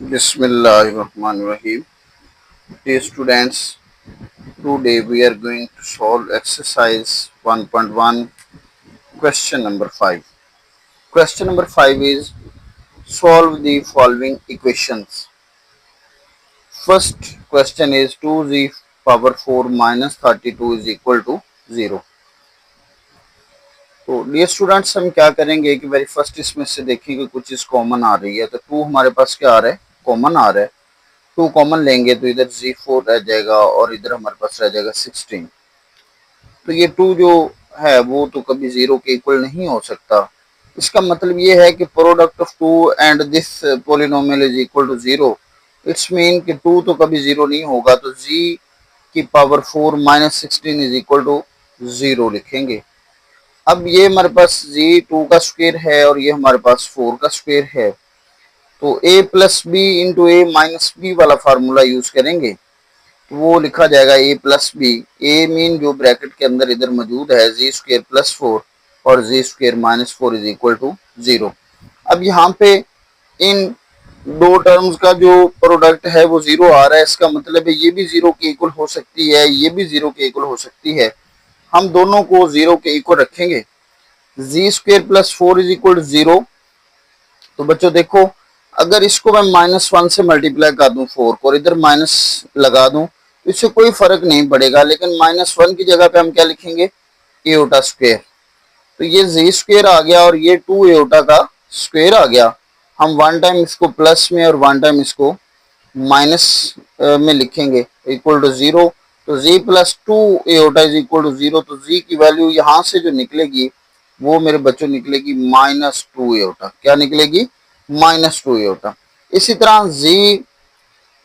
Bismillahirrahmanirrahim. Dear students, today we are going to solve exercise 1.1, question number 5. Question number 5 is solve the following equations. First question is 2z power 4 minus 32 is equal to 0. तो dear students हम क्या करेंगे कि very first इसमें से देखेंगे कुछ चीज कॉमन आ रही है। तो 2 हमारे पास क्या आ रहा है, कॉमन आ रहा है। 2 कॉमन लेंगे तो इधर z4 रह जाएगा और इधर हमारे पास रह जाएगा 16। तो ये 2 जो है वो तो कभी 0 के इक्वल नहीं हो सकता। इसका मतलब ये है कि product of 2 and this polynomial is equal to 0। It's mean कि 2 तो कभी 0 नहीं होगा। तो z की power 4 minus 16 is equal to 0 लिखेंगे। अब ये हमारे पास z 2 का स्क्वायर है और ये हमारे पास 4 का स्क्वायर है। तो a plus B into A minus B वाला फार्मूला यूज करेंगे तो वो लिखा जाएगा a plus B. I mean जो ब्रैकेट के अंदर इधर मौजूद है जी स्क्वायर प्लस 4 और Z square minus 4 is equal to 0। अब यहाँ पे इन दो टर्म्स का जो प्रोडक्ट है वो 0 आ रहा है। इसका मतलब है ये भी 0 के इक्वल हो सकती है, ये भी 0 के इक्वल हो सकती है। हम दोनों को 0 के इक्वल रखेंगे। Z square plus 4 is equal to 0। तो बच्चों देखो, अगर इसको मैं -1 से मल्टीप्लाई कर दूं 4 को और इधर माइनस लगा दूं तो इससे कोई फर्क नहीं पड़ेगा। लेकिन -1 की जगह पे हम क्या लिखेंगे, एओटा स्क्वायर। तो ये जी स्क्वायर आ गया और ये 2 एओटा का स्क्वायर आ गया। हम वन टाइम इसको प्लस में और वन टाइम इसको माइनस में लिखेंगे इक्वल टू 0। तो z plus 2 iota is equal to 0। तो z की वैल्यू यहाँ से जो निकलेगी वो मेरे बच्चों निकलेगी -2 एओटा। क्या निकलेगी, -2 एओटा। इसी तरह z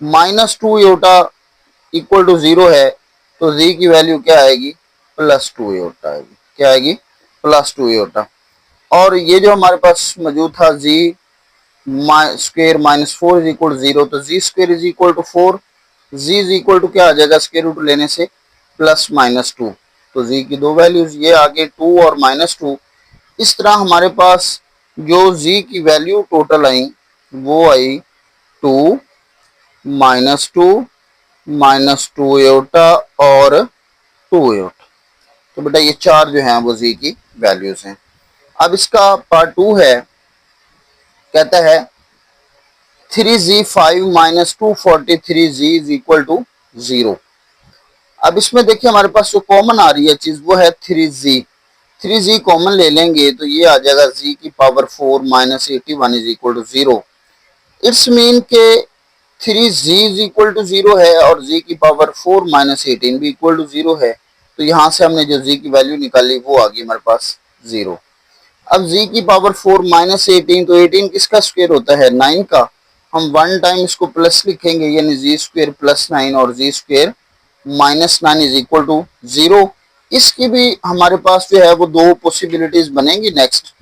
-2 एओटा इक्वल टू 0 है तो z की वैल्यू क्या आएगी, +2 एओटा आएगी। क्या आएगी, +2 एओटा। और ये जो हमारे पास मौजूद था z square -4 is equal to 0। तो Z square is equal to 4। Z is equal to क्या आ जाएगा, स्क्वायर रूट लेने से +-2। तो जी की दो वैल्यूज ये आगे 2 और -2। इस तरह हमारे पास जो z की वैल्यू टोटल आई वो आई 2 -2 एओटा और 2 एओटा। तो बेटा ये चार जो हैं वो z की वैल्यूज हैं। अब इसका पार्ट 2 है, कहता है 3z5 -243z is equal to 0। अब इसमें देखिए हमारे पास जो कॉमन आ रही है चीज वो है 3z। 3z कॉमन ले लेंगे तो ये आ जाएगा z की power 4 -81 is equal to 0। It's mean के 3z इज इक्वल टू 0 है और z की पावर 4 -18 भी इक्वल टू 0 है। तो यहाँ से हमने जो z की वैल्यू निकाली वो आ गई हमारे पास 0। अब z की पावर 4 -18, तो 18 किसका स्क्वायर होता है, 9 का। हम वन टाइम इसको प्लस लिखेंगे यानी जी स्क्वायर प्लस 9 और Z square -9 is equal to 0। इसकी भी हमारे पास जो है वो दो पॉसिबिलिटीज बनेंगी नेक्स्ट।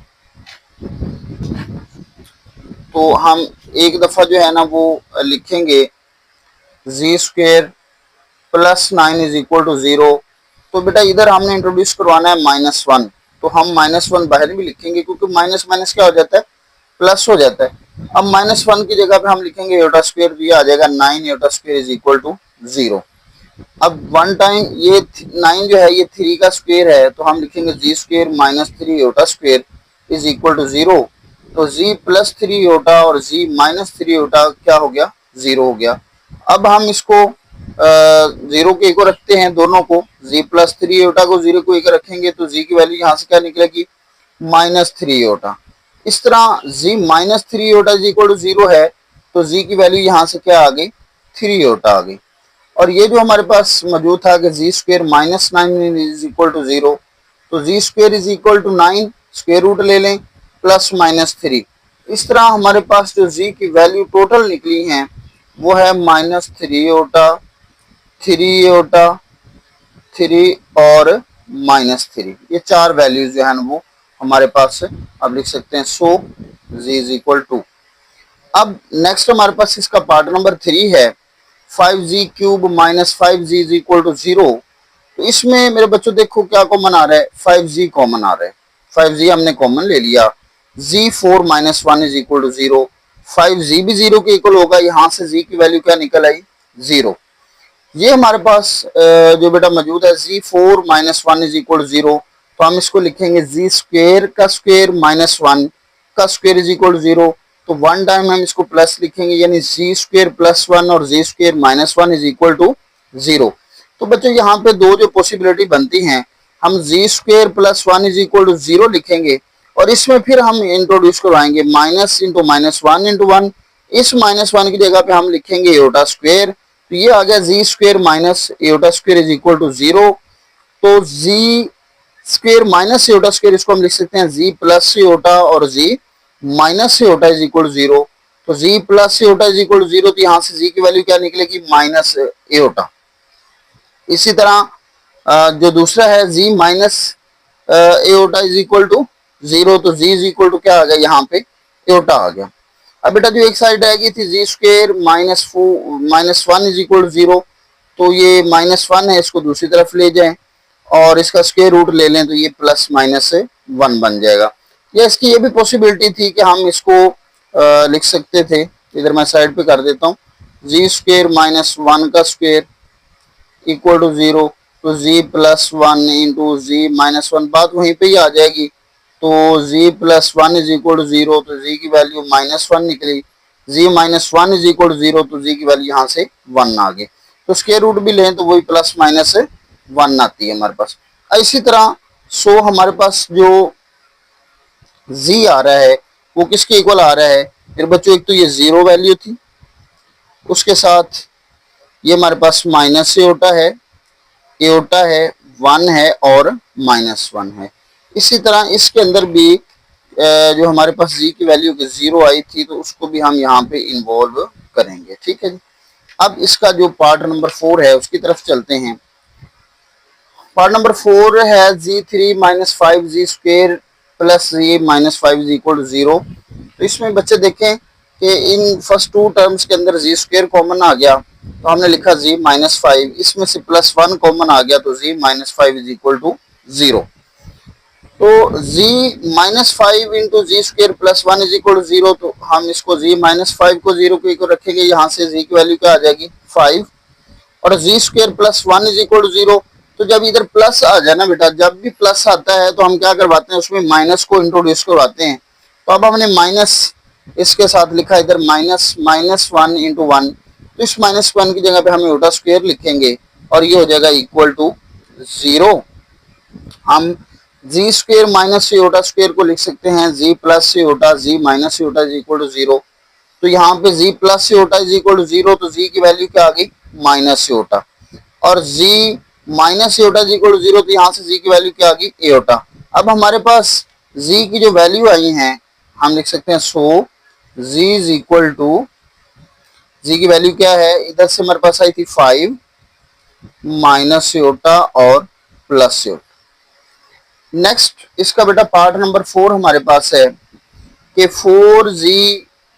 तो हम एक दफा जो है ना वो लिखेंगे Z square plus 9 is equal to 0। तो बेटा इधर हमने इंट्रोड्यूस करवाना है -1। तो हम -1 बाहर भी लिखेंगे क्योंकि माइनस माइनस क्या हो जाता है, प्लस हो जाता है। अब -1 की जगह पे हम लिखेंगे एओटा स्क्वायर, ये आ जाएगा 9 iota square is equal to 0। अब वन टाइम ये 9 जो है ये 3 का स्क्वायर है तो हम लिखेंगे Z square -3 iota square is equal to 0। तो जी +3 एओटा और जी -3 एओटा क्या हो गया, 0 हो गया। अब हम इसको 0 के इक्वल रखते हैं दोनों को। जी +3 एओटा को 0 को इक्वल रखेंगे तो जी की वैल्यू यहाँ से क्या निकलेगी, -3 एओटा। इस तरह जी -3 एओटा इज इक्वल टू 0 है तो जी की वैल्यू यहाँ से क्या आ गई, 3 एओटा आ गई। और ये जो हमारे पास मौजूद था कि Z square -9 is equal to 0। तो Z square is equal to 9, square root ले लें +-3। इस तरह हमारे पास जो जी की वैल्यू टोटल निकली हैं वो है -3 एओटा, 3 एओटा, 3 और -3। ये चार वैल्यूज जो है ना वो हमारे पास है। अब लिख सकते हैं सो जी इज इक्वल टू। अब नेक्स्ट हमारे पास इसका पार्ट नंबर 3 है 5z³ -5z is equal to 0। तो इसमें मेरे बच्चों देखो क्या कॉमन आ रहा है, 5z कॉमन आ रहा है। 5z हमने कॉमन ले लिया। z4 -1 is equal to 0। 5z भी 0 के इक्वल होगा, यहाँ से z की वैल्यू क्या निकल आई 0। ये हमारे पास जो बेटा मौजूद है z4 माइनस 1 इज इक्वल 0, तो हम इसको लिखेंगे z स्क्वेयर का स्क्वेयर माइनस 1 का स्क्वेयर इज इक्वल 0। तो वन टाइम हम इसको प्लस लिखेंगे, यानी z स्क्वेयर प्लस 1 और z square minus 1 is equal to 0। तो बच्चों यहाँ पे दो जो पॉसिबिलिटी बनती हैं, हम z square plus 1 is equal to 0 लिखेंगे और इसमें फिर हम इंट्रोड्यूस करवाएंगे माइनस इंटू माइनस 1 इंटू 1। इस माइनस 1 की जगह पे हम लिखेंगे एयोटा स्क्वेयर, तो ये आ गया Z square minus iota square is equal to 0। तो Z square minus iota square इसको हम लिख सकते हैं जी प्लस एयोटा और Z minus iota is equal to 0। तो Z plus iota is equal to 0, तो यहाँ से जी की वैल्यू क्या निकलेगी माइनस एयोटा। इसी तरह जो दूसरा है Z minus iota is equal to 0, तो जी इज इक्वल टू क्या आ गया यहाँ पे एयोटा आ गया। अब बेटा जो एक साइड रहेगी थी Z square minus 1 is equal to 0, तो ये माइनस 1 है, इसको दूसरी तरफ ले जाएं और इसका स्क्वायर रूट ले लें, तो ये प्लस माइनस 1 बन जाएगा। या इसकी ये भी पॉसिबिलिटी थी कि हम इसको लिख सकते थे, इधर मैं साइड पे कर देता हूँ, जी स्क्वेयर माइनस 1 का स्क्वायर इक्वल टू 0, तो Z plus 1 into Z minus 1, बात वहीं पे ही आ जाएगी। तो z plus 1 is equal to 0, तो z की वैल्यू माइनस 1 निकली, z minus 1 is equal to 0, तो z की वैल्यू यहाँ से 1 आ गई। तो स्क्वायर रूट भी लें तो वही प्लस माइनस 1 आती है हमारे पास। इसी तरह हमारे पास जो z आ रहा है वो किसके इक्वल आ रहा है, फिर बच्चों एक तो ये 0 वैल्यू थी, उसके साथ ये हमारे पास माइनस एयोटा है 1 है और माइनस 1 है। इसी तरह इसके अंदर भी जो हमारे पास जी की वैल्यू 0 आई थी, तो उसको भी हम यहाँ पे इन्वॉल्व करेंगे। ठीक है जी। अब इसका जो पार्ट नंबर 4 है उसकी तरफ चलते हैं। पार्ट नंबर 4 है z3 minus 5 Z square plus Z minus 5 is equal to 0। तो इसमें बच्चे देखें कि इन फर्स्ट टू टर्म्स के अंदर जी स्क्वेयर कॉमन आ गया, तो हमने लिखा जी माइनस 5, इसमें से प्लस 1 कॉमन आ गया, तो Z minus 5 is equal to 0। तो z minus 5 into Z square plus 1 is equal to 0, तो हम इसको z माइनस 5 को 0 के इक्वल रखेंगे, यहाँ से z की वैल्यू क्या आ जाएगी 5, और Z square plus 1 is equal to 0। तो जब इधर प्लस आ जाए ना बेटा, जब भी प्लस आता है तो हम क्या करवाते हैं, उसमें माइनस को इंट्रोड्यूस करवाते हैं। तो अब हमने माइनस इसके साथ लिखा इधर माइनस 1 इंटू 1, तो इस माइनस 1 की जगह पे हम एयोटा स्क्वेयर लिखेंगे और ये हो जाएगा इक्वल टू 0। हम Z square minus iota square को लिख सकते हैं Z plus iota, Z minus iota is equal to 0। तो यहाँ पे Z plus iota is equal to 0, तो जी की वैल्यू क्या आ गई माइनस एयोटा, और Z minus iota is equal to 0, तो यहाँ से जी की वैल्यू क्या आ गई एयोटा। अब हमारे पास जी की जो वैल्यू आई है हम लिख सकते हैं, सो जी इज इक्वल टू, जी की वैल्यू क्या है, इधर से हमारे पास आई थी 5 माइनस एयोटा और प्लस एयोटा। नेक्स्ट इसका बेटा पार्ट नंबर 4 हमारे पास है कि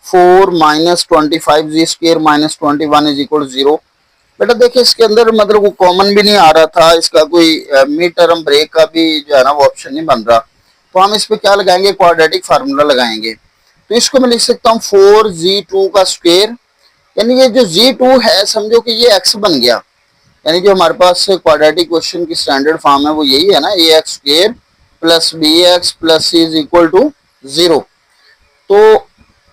4 minus 25 Z square minus 21 is equal 0। बेटा देखिए इसके अंदर मतलब वो कॉमन भी नहीं आ रहा था, इसका कोई मिड टर्म ब्रेक का भी जो है ना वो ऑप्शन नहीं बन रहा, तो हम इस पे क्या लगाएंगे, क्वाड्रेटिक फार्मूला लगाएंगे। तो इसको मैं लिख सकता हूँ 4g2 का स्क्वेयर, यानी ये जो g2 है समझो कि ये x बन गया, यानी जो हमारे पास क्वाड्रेटिक क्वेश्चन की स्टैंडर्ड फॉर्म है वो यही है ना, A X square plus B X plus C is equal to 0। तो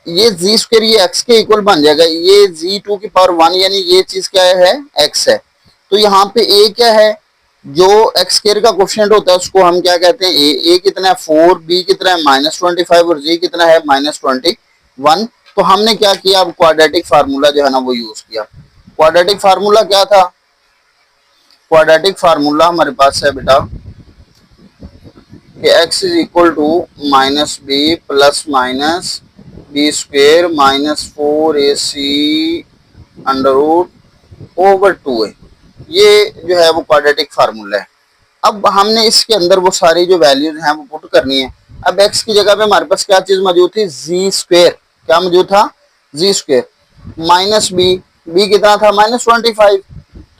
ये जी स्क्वेयर ये एक्स के इक्वल बन जाएगा, ये जी2 की पावर 1, यानी ये चीज क्या है एक्स है। तो यहाँ पे ए क्या है, जो एक्स स्क्वेयर का कोफिशिएंट होता है उसको हम क्या कहते हैं ए कितना है 4, बी कितना है -25 और जी कितना है -21। तो हमने क्या किया, अब क्वाड्रेटिक फार्मूला जो है ना वो यूज किया। क्वाड्रेटिक फार्मूला क्या था, क्वाड्रेटिक फार्मूला हमारे पास है बेटा कि x is equal to minus B plus minus B square minus 4ac under root over 2a, ये जो है वो क्वाड्रेटिक फार्मूला है। अब हमने इसके अंदर वो सारी जो वैल्यूज हैं वो पुट करनी है। अब x की जगह पे हमारे पास क्या चीज मौजूद थी, जी स्क्वेयर, क्या मौजूद था जी स्क्वेयर, माइनस बी कितना था -25,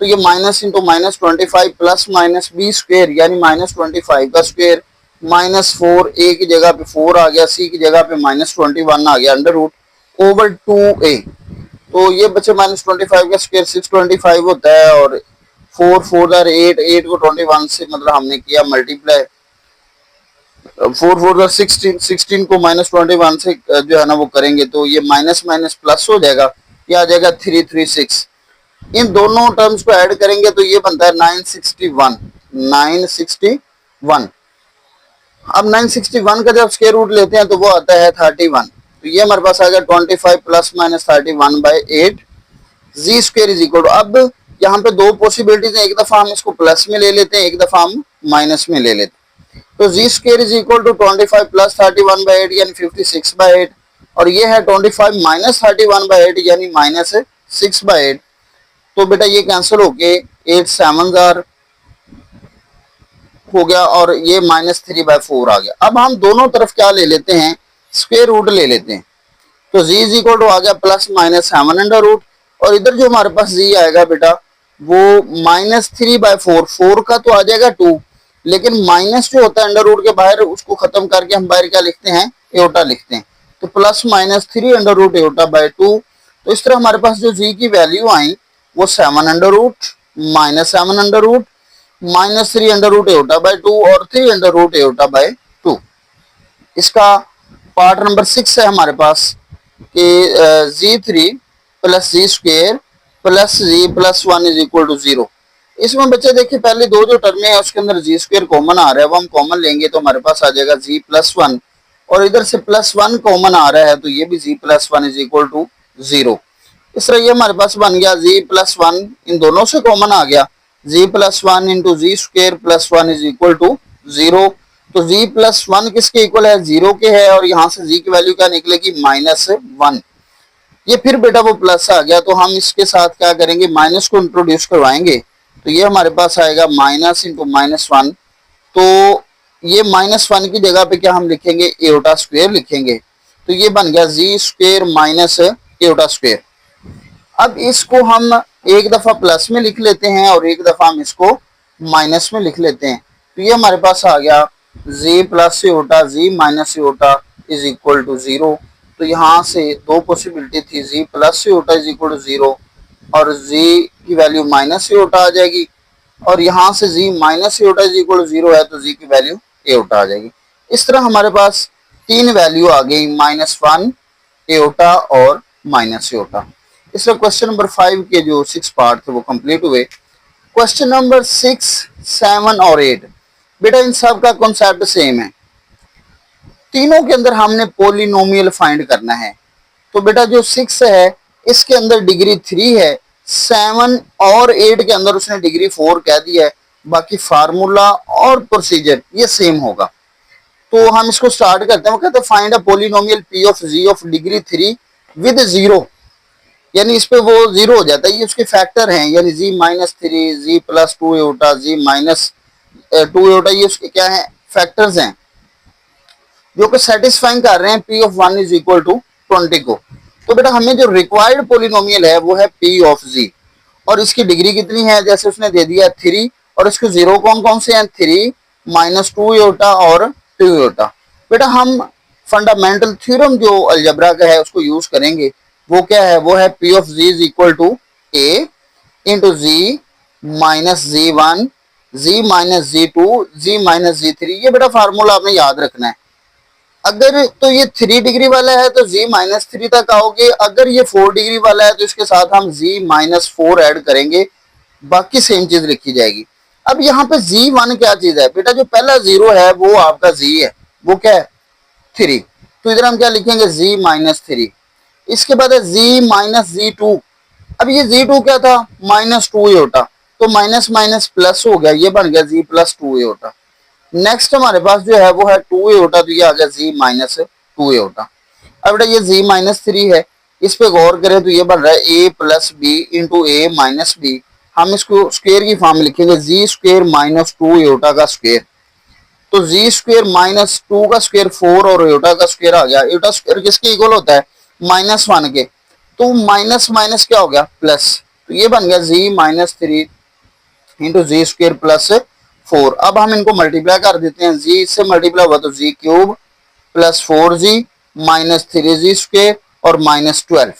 तो ये minus into -25 plus minus B square यानी -25 का स्क्वेयर -4, ए की जगह पे 4 आ गया, सी की जगह पे -21 आ गया अंडर रूट ओवर 2a। तो ये बच्चे -25 का स्क्वायर 625 होता है, और 4 4 आर 8, 8 को 21 से मतलब हमने किया मल्टीप्लाई, 4 4 आर 16, 16 को -21 से जो है ना वो करेंगे तो ये माइनस माइनस प्लस हो जाएगा, ये आ जाएगा 336। इन दोनों टर्म्स को ऐड करेंगे तो ये बनता है 961, 961। अब 961 का जब स्क्वायर रूट लेते हैं तो वो आता है 31। तो ये हमारे पास आ गया 25 plus minus 31/8 Z square is equal to, अब यहाँ पे दो पॉसिबिलिटीज हैं, एक दफा हम इसको प्लस में ले लेते हैं, एक दफा हम माइनस में ले लेते हैं। तो Z square is equal to 25 plus 31/8 यानी 56/8, और ये है 25 माइनस 31/8 यानी -6/8। तो बेटा ये कैंसिल होके 8 7 हो गया, और ये -3/4 आ गया। अब हम दोनों तरफ क्या ले लेते हैं, स्क्वायर रूट ले लेते हैं। तो z इज इक्वल टू आ गया प्लस माइनस 7 और इधर जो हमारे पास z आएगा बेटा वो -3/4, 4 का तो आ जाएगा 2, लेकिन माइनस जो होता है अंडर रूट के बाहर उसको खत्म करके हम बाहर क्या लिखते हैं, एओटा लिखते हैं। तो प्लस -3 एओटा/2। तो इस तरह हमारे पास जो z की वैल्यू आई वो 7 -7 -3 एओटा/2 और 3 एओटा/2। इसका पार्ट नंबर 6 है हमारे पास कि z3 plus Z square plus Z plus 1 is equal to 0। इसमें बच्चे देखिए पहले दो जो टर्म है उसके अंदर जी स्क्वेयर कॉमन आ रहा है, वो हम कॉमन लेंगे तो हमारे पास आ जाएगा जी प्लस 1, और इधर से +1 कॉमन आ रहा है तो ये भी जी प्लस 1 इज इक्वल टू 0। इस तरह ये हमारे पास बन गया जी प्लस 1, इन दोनों से कॉमन आ गया, Z plus 1 into Z square plus 1 is equal to 0। तो z प्लस 1 किसके इक्वल है, 0 के है, और यहाँ से z की वैल्यू क्या निकलेगी, -1। ये फिर बेटा वो प्लस आ गया, तो हम इसके साथ क्या करेंगे, माइनस को इंट्रोड्यूस करवाएंगे। तो ये हमारे पास आएगा माइनस इंटू -1। तो ये -1 की जगह पे क्या हम लिखेंगे, एओटा स्क्वेयर लिखेंगे। तो ये बन गया Z square minus aorta square. अब इसको हम एक दफा प्लस में लिख लेते हैं और एक दफा हम इसको माइनस में लिख लेते हैं। तो ये हमारे पास आ गया z plus iota z minus iota is equal to 0। तो यहाँ से दो पॉसिबिलिटी थी, z plus iota is equal to 0 और z की वैल्यू माइनस एओटा आ जाएगी, और यहाँ से z minus iota is equal to 0 है तो z की वैल्यू एओटा आ जाएगी। इस तरह हमारे पास तीन वैल्यू आ गई, -1 एओटा और माइनस एओटा। इसमें क्वेश्चन नंबर 5 के जो 6 पार्ट थे वो कंप्लीट हुए। क्वेश्चन नंबर 6, 7 और 8 बेटा इन सब का कॉन्सेप्ट सेम है, तीनों के अंदर हमने पॉलिनोमियल फाइंड करना है। तो बेटा जो 6 है इसके अंदर डिग्री 3 है, 7 और 8 के अंदर उसने डिग्री 4 कह दिया है, बाकी फार्मूला और प्रोसीजर ये सेम होगा। तो हम इसको स्टार्ट करते हैं। वो कहते हैं find a polynomial p of z of degree 3 with 0, यानी इस पे वो 0 हो जाता है, ये उसके फैक्टर हैं, यानी z -3 z plus 2 aorta z minus 2 aorta, ये उसके क्या है, फैक्टर्स हैं जो कि सेटिस्फाइंग कर रहे हैं p of 1 is equal to 20 को। तो बेटा हमें जो रिक्वायर्ड पॉलिनोमियल है वो है p ऑफ z, और इसकी डिग्री कितनी है, जैसे उसने दे दिया 3, और इसके 0 कौन कौन से हैं, 3 -2 एओटा और 2 एओटा। बेटा हम फंडामेंटल थ्योरम जो अलजेब्रा का है उसको यूज करेंगे, वो क्या है, वो है p of z is equal to a into z minus z1 z minus z2 z minus z3। ये बेटा फार्मूला आपने याद रखना है। अगर तो ये 3 डिग्री वाला है तो z -3 तक आओगे, अगर ये 4 डिग्री वाला है तो इसके साथ हम z -4 ऐड करेंगे, बाकी सेम चीज लिखी जाएगी। अब यहाँ पे z1 क्या चीज है बेटा, जो पहला 0 है वो आपका z है, वो क्या है 3, तो इधर हम क्या लिखेंगे z -3। इसके बाद है z माइनस z2, अब ये z2 क्या था, -2 एओटा, तो माइनस माइनस प्लस हो गया, ये बन गया z प्लस 2 एओटा। नेक्स्ट हमारे पास जो है वो है 2 एओटा, तो ये आ गया z माइनस 2 एओटा। अब बेटा ये z -3 है, इस पे गौर करें तो ये बन रहा है a plus B into A minus B. हम इसको स्क्वेयर की फॉर्म लिखेंगे, z स्क्वेयर माइनस 2 एओटा का स्क्वेयर। तो z स्क्वेयर माइनस 2 का स्क्वेयर 4 और एओटा का स्क्वेयर आ गया। एओटा स्क्वेयर किसके इक्वल होता है, -1 के, तो माइनस माइनस क्या हो गया, प्लस। तो ये बन गया z -3 into Z square plus 4। अब हम इनको मल्टीप्लाई कर देते हैं, z से मल्टीप्लाई हुआ तो z cube plus 4z minus 3z square और -12।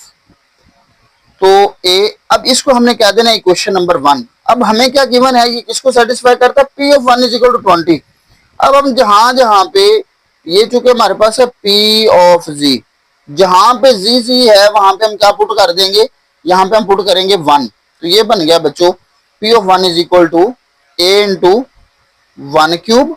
तो ए, अब इसको हमने क्या देना है, इक्वेशन नंबर 1। अब हमें क्या गिवन है, ये किसको सेटिस्फाई करता है, P of 1 is equal to 20। अब हम जहां जहां पे ये चूंकि हमारे पास है P ऑफ Z, जहां पे Z है वहां पे हम क्या पुट कर देंगे, यहां पे हम पुट करेंगे 1। तो ये बन गया बच्चों P of 1 is equal to A into 1 cube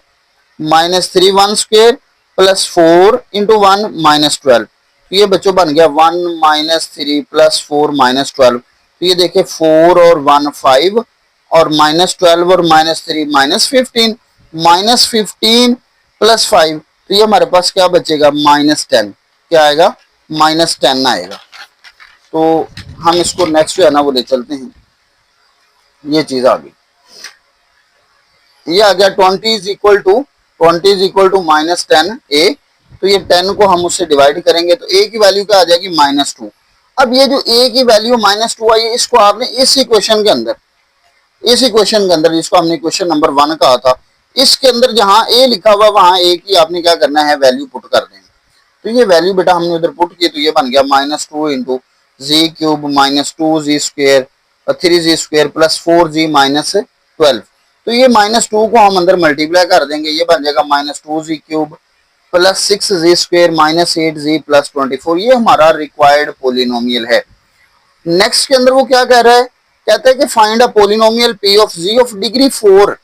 -3 1 square plus 4 into 1 -12। तो ये बच्चों बन गया 1 -3 प्लस 4 -12। तो ये देखिए 4 और 1 5 और -12 और -3 -15, -15 प्लस 5। तो ये हमारे पास क्या बचेगा, -10। क्या आएगा, -10 आएगा। तो हम इसको नेक्स्ट जो है ना वो ले चलते हैं। ये चीज आ गई, ये आ गया 20 इज इक्वल टू -10 a। तो ये 10 को हम उससे डिवाइड करेंगे तो a की वैल्यू क्या आ जाएगी, -2। अब ये जो a की वैल्यू -2 आई है, इसको आपने इस इक्वेशन के अंदर जिसको हमने क्वेश्चन नंबर 1 कहा था, इसके अंदर जहां a लिखा हुआ वहां a की आपने क्या करना है, वैल्यू पुट कर देंगे। तो ये वैल्यू बेटा हमने उधर पुट की, तो ये बन गया -2 into Z cube -2z square 3z square plus 4z -12। तो ये -2 को हम अंदर मल्टीप्लाई कर देंगे, ये बन जाएगा -2z cube plus 6z square -8z plus 24। ये हमारा रिक्वायर्ड पोलिनोमियल है। नेक्स्ट के अंदर वो क्या कह रहा है, कहता है कि find a polynomial p of z of degree 4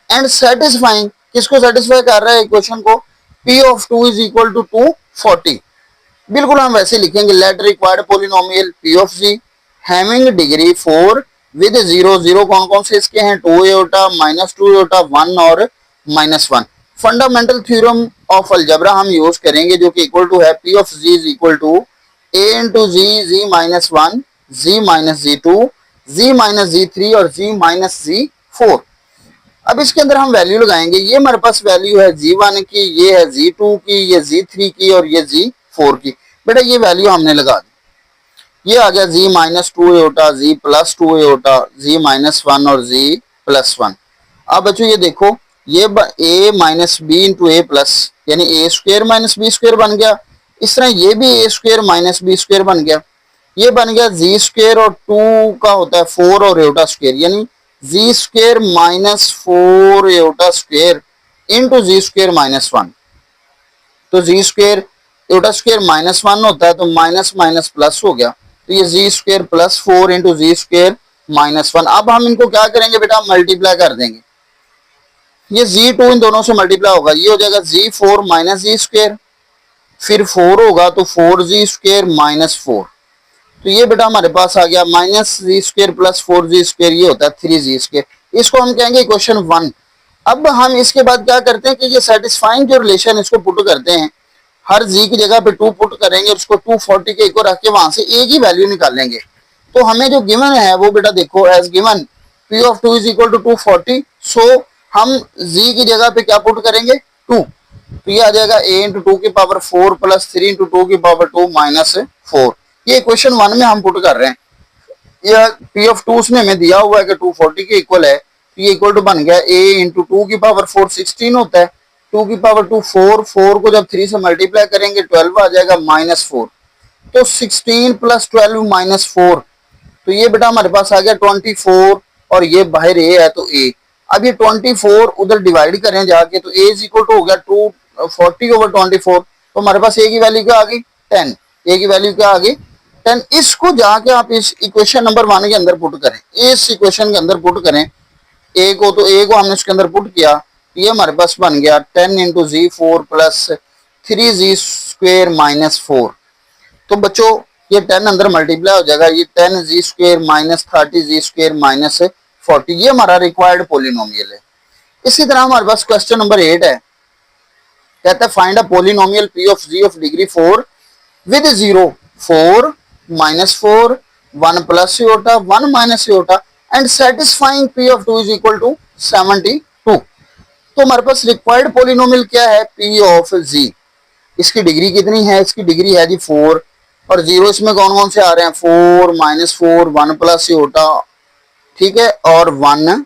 and satisfying, किसको सेटिस्फाई कर रहा है इक्वेशन को, p of 2 is equal to 240। बिल्कुल हम वैसे लिखेंगे, let required polynomial p of z having degree 4 with 0 कौन कौन से इसके हैं, 2 एटा -2 एटा 1 और -1। फंडामेंटल थ्योरम ऑफ अलजेब्रा हम यूज करेंगे जो कि इक्वल टू है p of z is equal to a into z -1 z -z2 z -z3 और z -z4। अब इसके अंदर हम वैल्यू लगाएंगे, ये हमारे पास वैल्यू है g1 की, ये है g2 की, ये z3 की और ये z4 की। बेटा ये वैल्यू हमने लगा दी, ये आ गया z -2 एटा z +2 एटा z -1 और z +1। अब बच्चों ये देखो, ये a minus B into A plus यानी A square minus B square बन गया। इस तरह ये भी A square minus B square बन गया। ये बन गया जी स्क्वेयर और 2 का होता है 4 और एटा स्क्वेयर, यानी जी स्क्वेयर -4 एटा स्क्वेयर इंटू जी स्क्वेयर -1। तो जी स्क्वेयर एटा स्क्वेयर -1 होता है, तो माइनस माइनस प्लस हो गया, तो ये Z square +4 into Z square -1। अब हम इनको क्या करेंगे बेटा, मल्टीप्लाई कर देंगे। ये z2 इन दोनों से मल्टीप्लाई होगा, ये हो जाएगा z4 माइनस जी स्क्वेयर, फिर 4 होगा तो 4z स्क्वेयर -4। तो ये बेटा हमारे पास आ गया -z square plus 4z square, ये होता है 3z स्क्वेयर। इसको हम कहेंगे इक्वेशन 1। अब हम इसके बाद क्या करते हैं कि ये सेटिस्फाइंग जो रिलेशन इसको पुट करते हैं, हर z की जगह पे 2 पुट करेंगे, उसको 240 के इक्वल रख के वहां से a की वैल्यू निकालेंगे। तो हमें जो गिवन है वो बेटा देखो, as given p of 2 is equal to 240। So हम z की जगह पे क्या पुट करेंगे, 2। तो ये आ जाएगा a इंटू 2 की पावर 4 प्लस 3 इंटू 2 की पावर 2 -4। ये क्वेश्चन 1 में हम पुट कर रहे हैं। ये p ऑफ 2 उसमें हमें दिया हुआ है कि 240 के इक्वल है, तो ये इक्वल टू बन गया a इंटू 2 की पावर 4 16 होता है, 2 की पावर 2 4 को जब 3 से मल्टीप्लाई करेंगे 12 आ जाएगा -4। तो 16 प्लस 12 -4, तो ये बेटा हमारे पास आ गया 24 और ये बाहर a है तो a। अब ये 24 उधर डिवाइड करें जाके, तो a इज इक्वल टू हो गया 240 ओवर 24। तो हमारे पास a की वैल्यू क्या आ गई, 10। a की वैल्यू क्या आ गई, 10। इसको जाके आप इस इक्वेशन नंबर 1 के अंदर पुट करें, इस इक्वेशन के अंदर पुट करें a को, तो a को हमने इसके अंदर पुट किया, ये हमारे पास बन गया 10 into z4 plus 3z square -4। तो बच्चों ये 10 अंदर मल्टीप्लाई हो जाएगा, ये 10z स्क्वेयर -30z स्क्वेयर -40। ये हमारा रिक्वायर्ड पोलिनोमियल है। इसी तरह हमारे पास क्वेश्चन नंबर 8 है, कहता है find a polynomial p of z of degree 4 with 0 4 -4 1 plus iota 1 minus iota and satisfying p of 2 is equal to 72। तो हमारे पास रिक्वायर्ड पोलिनोमियल क्या है, p ऑफ z। इसकी डिग्री कितनी है, इसकी डिग्री है जी 4 और 0 इसमें कौन कौन से आ रहे हैं, 4 -4 1 प्लस iota, ठीक है, और 1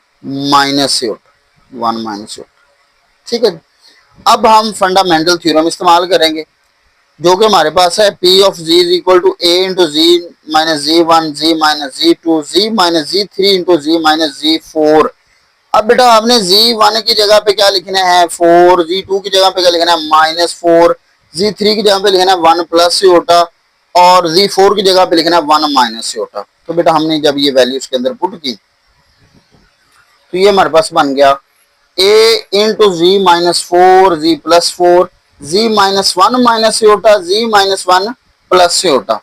माइनस iota, ठीक है। अब हम फंडामेंटल थ्योरम इस्तेमाल करेंगे। जो कि हमारे पास है P of Z is equal to A into Z minus Z1 Z minus Z2 Z minus Z3 into Z minus Z4। अब बेटा आपने Z1 की जगह पे क्या लिखना है 4, Z2 की जगह पे क्या लिखना है -4, Z3 की जगह पे लिखना है 1 प्लस योटा और Z4 की जगह पे लिखना है 1 माइनस योटा। तो बेटा हमने जब ये वैल्यू उसके अंदर पुट की तो ये हमारे पास बन गया A into Z minus 4 Z plus 4 Z minus 1 minus iota Z minus 1 plus iota.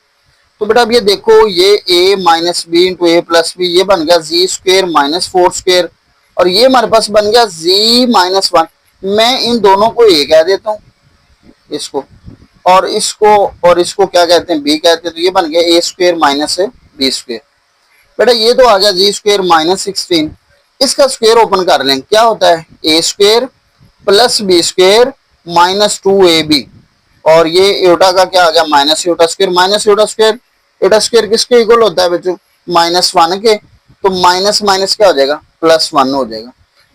तो बेटा अब ये देखो ये A minus B into A plus B, ये बन गया Z स्क्वेयर माइनस 4 स्क्वेयर और ये हमारे पास बन गया Z माइनस 1। मैं इन दोनों को A कह देता हूँ, इसको और इसको क्या कहते हैं B कहते हैं। तो ये बन गया A square minus B square. बेटा ये तो आ गया Z स्क्वेयर माइनस 16, इसका स्क्वेयर ओपन कर लें क्या होता है A square plus B square minus 2AB और ये योटा का क्या आ गया minus iota square. Minus iota square किसके इक्वल होता है बच्चों -1 के, तो माइनस माइनस क्या हो जाएगा +1 हो जाएगा।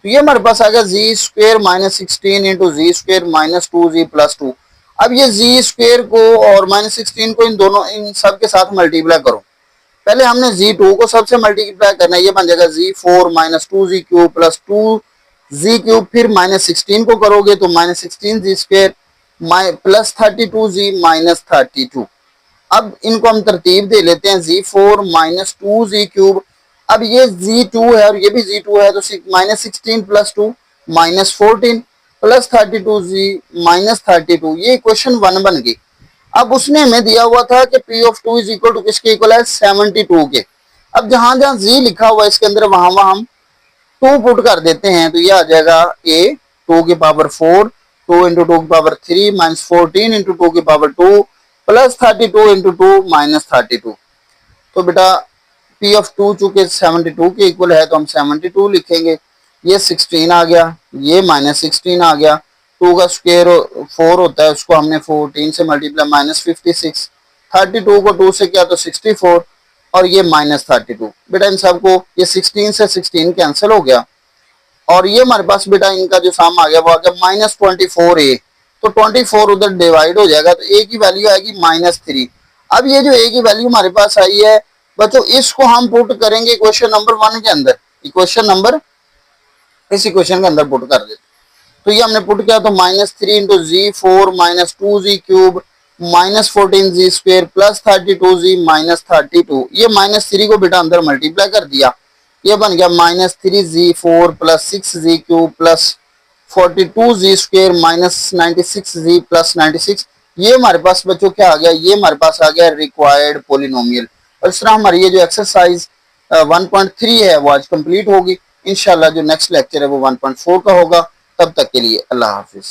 तो ये हमारे पास आ गया Z square minus 16 into Z square minus 2Z plus 2। अब ये Z स्क्वेयर को और माइनस 16 को इन सब के साथ मल्टीप्लाई करो। पहले हमने Z2 को सबसे मल्टीप्लाई करना है, ये बन जाएगा Z4 minus 2Z cube plus 2Z cube, फिर माइनस 16 को करोगे तो minus 16Z square plus 32Z minus 32। अब इनको हम तरतीब दे लेते हैं Z4 माइनस 2Z क्यूब। अब ये Z2 है और ये भी Z2 है तो minus 16 plus 2 minus 14 plus 32Z minus 32, ये इक्वेशन 1 बन गई। अब उसने हमें दिया हुआ था कि P of 2 is equal to किसके इक्वल है 72 के। अब जहां जहां Z लिखा हुआ है इसके अंदर वहां वहां हम 2 पुट कर देते हैं तो ये आ जाएगा A 2 की पावर 4 2 इंटू 2 की पावर 3 माइनस 14 इंटू 2 की पावर 2 प्लस 32 इंटू 2 माइनस 32। तो बेटा P ऑफ 2 चूंकि 72 के इक्वल है तो हम 72 लिखेंगे। ये 16 आ गया, ये माइनस 16 आ गया, 2 का स्क्वायर 4 होता है उसको हमने 14 से मल्टीप्लाई माइनस 56, 32 को 2 से किया तो 64 और ये माइनस 32। बेटा इन सबको ये 16 से 16 कैंसिल हो गया और ये हमारे पास बेटा इनका जो साम आ गया वो आ गया -24A। तो 24 उधर डिवाइड हो जाएगा तो A की वैल्यू आएगी -3। अब ये जो A की वैल्यू हमारे पास आई है बच्चों इसको हम पुट करेंगे इक्वेशन नंबर 1 के अंदर, इस इक्वेशन के अंदर पुट कर देते। तो ये हमने पुट किया तो -3 into Z4 minus 2Z cube minus 14Z square plus 32Z minus 32। ये -3 को बेटा अंदर मल्टीप्लाई कर दिया, ये बन गया -3Z4 plus 6Z cube plus 42Z square minus 96Z plus 96। ये हमारे पास बच्चों क्या आ गया, ये हमारे पास आ गया रिक्वायर्ड पोलिनोमियल। और इस तरह हमारी ये जो एक्सरसाइज 1.3 है वो आज कंप्लीट होगी। इंशाल्लाह जो नेक्स्ट लेक्चर है वो 1.4 का होगा। तब तक के लिए अल्लाह हाफिज।